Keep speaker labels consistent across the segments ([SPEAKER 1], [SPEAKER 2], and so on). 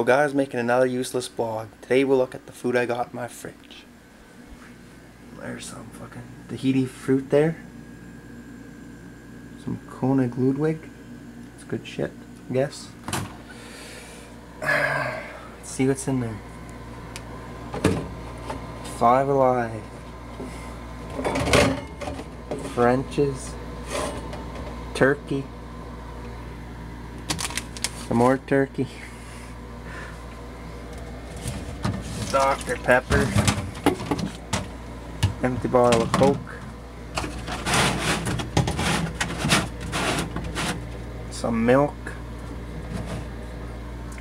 [SPEAKER 1] So guys, making another useless vlog. Today we'll look at the food I got in my fridge. There's some fucking Tahiti fruit there. Some Kona Gludwig. It's good shit, I guess. Let's see what's in there. 5 Alive. French's. Turkey. Some more turkey. Dr. Pepper. Empty bottle of Coke. Some milk.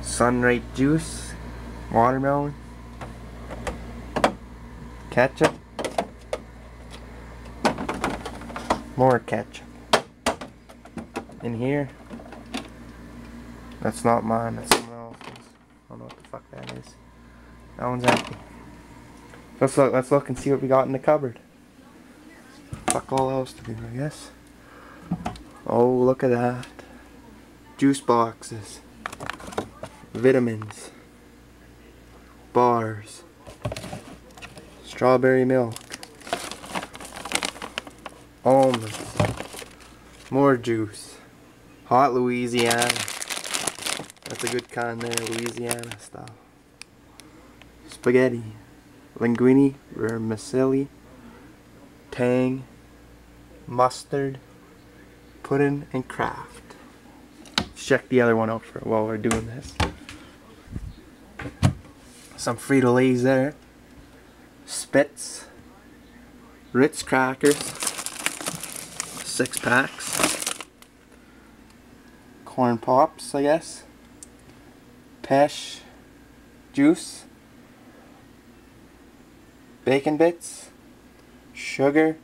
[SPEAKER 1] Sunright juice. Watermelon. Ketchup. More ketchup. In here. That's not mine, that's someone else's. I don't know what the fuck that is. That one's empty. Let's look and see what we got in the cupboard. Fuck all else to do, I guess. Oh, look at that. Juice boxes. Vitamins. Bars. Strawberry milk. Almonds. More juice. Hot Louisiana. That's a good kind there, Louisiana style. Spaghetti. Linguine, vermicelli, tang, mustard, pudding, and Kraft. Let's check the other one out for while we're doing this. Some Frito-Lays there. Spitz. Ritz crackers. 6 packs. Corn Pops, I guess. Pesh. Juice. Bacon bits, sugar,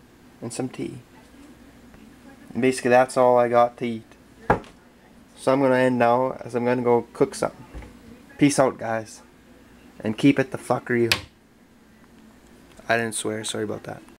[SPEAKER 1] and some tea. And basically that's all I got to eat. So I'm going to end now as I'm going to go cook something. Peace out, guys. And keep it the fuck real. I didn't swear, sorry about that.